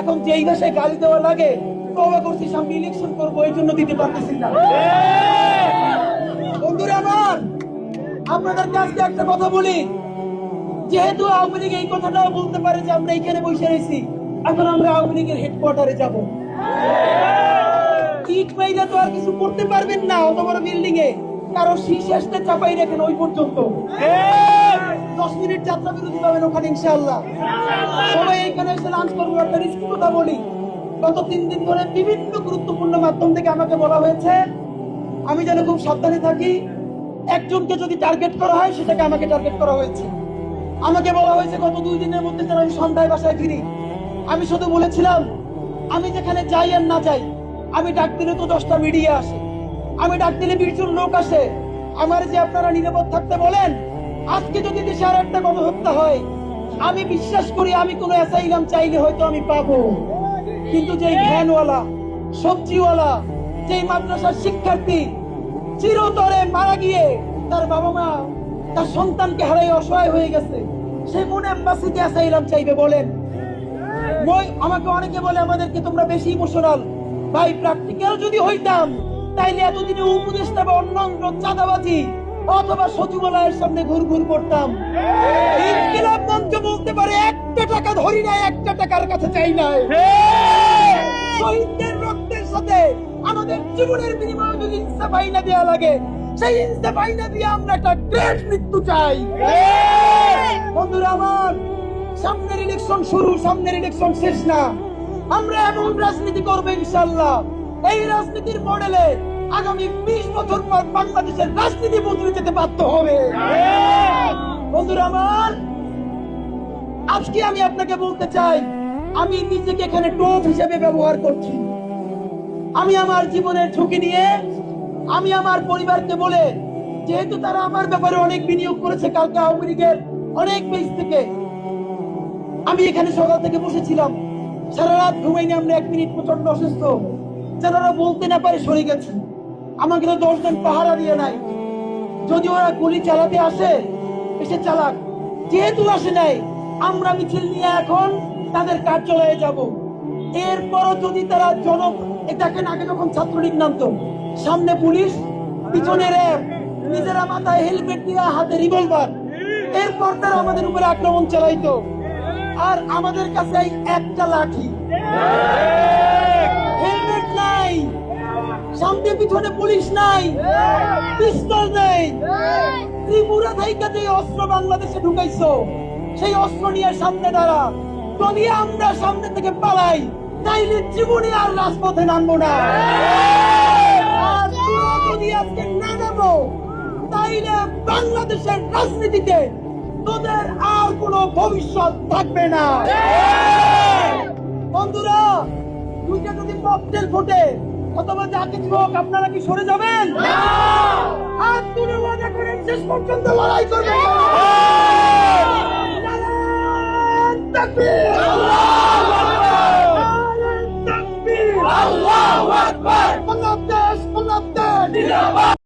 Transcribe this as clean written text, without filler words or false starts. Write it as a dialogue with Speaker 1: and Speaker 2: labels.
Speaker 1: এখন যেই ভাষায় গালি দেওয়া লাগে তওবা করছি, সামনে ইলেকশন করবো, এই জন্য দিতে পারতেছি না। বন্ধুরা আমার, আপনাদের কাছে একটা কথা বলি, যেহেতু আওয়ামী লীগ এই কথাটাও বলতে পারে যে আমরা এখানে বসে রয়েছি, এখন আমরা আওয়ামী লীগের হেডকোয়ার্টারে যাব। ইট মাইরা তো আর কিছু করতে পারবেন না অত বড় বিল্ডিং এ, কারো শীর্ষে চাপাই রাখেন ওই পর্যন্ত। 10 মিনিট যাত্রা বিরতি পাবেন ওখানে ইনশাআল্লাহ। সবাই এখানে এসে লাঞ্চ করবো। একটা রিস্কি কথা বলি, গত 3 দিন ধরে বিভিন্ন গুরুত্বপূর্ণ মাধ্যম থেকে আমাকে বলা হয়েছে আমি যেন খুব সাবধানে থাকি। একজনকে যদি টার্গেট করা হয় সেটাকে আমাকে টার্গেট করা হয়েছে। আমাকে বলা হয়েছে গত 2 দিনের মধ্যে যেন আমি সন্ধ্যায় বাসায় ফিরি। আমি শুধু বলেছিলাম আমি যেখানে যাই আর না যাই, আমি ডাক দিলে তো 10টা মিডিয়া আসে, আমি ডাক দিলে 20 জন লোক আসে, আমার যে আপনারা নিরাপদ থাকতে বলেন। আজকে যদি দেশে আর একটা গণহত্যা হয়, আমি বিশ্বাস করি আমি কোনো অ্যাসাইলাম চাইলে হয়তো আমি পাবো, কিন্তু যেই ভ্যানওয়ালা, সবজিওয়ালা, যেই মাদ্রাসার শিক্ষার্থী চিরতরে মারা গিয়ে তার বাবা মা তার সন্তানকে হারাই অসহায় হয়ে গেছে, সে কোন এম্বাসিতে অ্যাসাইলাম চাইবে বলেন? আমাকে অনেকে বলে আমাদেরকে তোমরা বেশি ইমোশনাল। ভাই, প্র্যাকটিক্যাল যদি হইতাম তাইলে এতদিনে উপদেষ্টা বা অন্যান্য চাঁদাবাজি অথবা সচিবালয়ের সামনে ঘুরঘুর করতাম। ইনকিলাব মঞ্চ বলতে পারে একটা টাকা ধরি নাই, একটা টাকার কাছে চাই নাই। শহীদদের রক্তের সাথে আমাদের জীবনের বিনিময়ে যদি ইনসাফ আইনা দেওয়া লাগে, সেই ইনসাফ আইনা দিয়ে আমরা একটা গ্রেট মৃত্যু চাই। বন্ধুরা আমার, সামনের ইলেকশন শুরু, সামনের ইলেকশন শেষ না। আমরা এমন রাজনীতি করবো ইনশাআল্লাহ, এই রাজনীতির মডেলে আগামী 20 বছর পর বাংলাদেশের রাজনীতি বদলে যেতে বাধ্য হবে। বন্ধুরা আমার, আজকে আমি আপনাকে বলতে চাই, আমি নিজেকে এখানে টোপ হিসেবে ব্যবহার করছি। আমি আমার জীবনের ঝুঁকি নিয়ে, আমি আমার পরিবারকে বলে, যেহেতু তারা আমার ব্যাপারে অনেক বিনিয়োগ করেছে, কালকে আওয়ামী লীগের অনেক পেজ থেকে আমি এখানে সকাল থেকে বসেছিলাম, সারা রাত ঘুমাইনি আমরা। 1 মিনিট প্রচন্ড অসুস্থ, যারা বলতে না পারে সরে গেছে। আমাকে তো 10 জন পাহারা দিয়ে নাই। যদি ওরা গুলি চালাতে আসে এসে চালাক, যেহেতু আসে নাই, আমরা মিছিল নিয়ে এখন তাদের কার্যালয়ে যাব। এরপরও যদি তারা দেখেন, আগে যখন ছাত্রলীগ নামতো, সামনে পুলিশ, পিছনে র্যাব, নিজেরা মাথায় হেলমেট দিয়ে হাতে রিভলভার, এরপর তারা আমাদের উপরে আক্রমণ চালাইতো। আর আমাদের কাছে একটা লাঠি, হেলমেট নাই, সামনে পিছনে পুলিশ নাই, পিস্তল নেই। ত্রিপুরা থেকে যে অস্ত্র বাংলাদেশে ঢুকাইছো, সেই অস্ত্র নিয়ে সামনে দাঁড়া। যদি আমরা সামনে থেকে পালাই, তাইলে জীবনে আর রাজপথে নামবো না। আর যদি আজকে না নামো, তাইলে বাংলাদেশের রাজনীতিতে তোদের আর কোনো ভবিষ্যৎ থাকবে না। বন্ধুরা, দুইটা যদি ককটেল ফোটে অথবা যা কিছু হোক, আপনারা কি সরে যাবেন? আর তুলে ওয়াদা করেন শেষ পর্যন্ত লড়াই করবেন। নারায়ণ তাকবীর, আল্লাহু আকবার, নারায়ণ তাকবীর, আল্লাহু আকবার। বাংলাদেশ, বাংলাদেশ জিন্দাবাদ।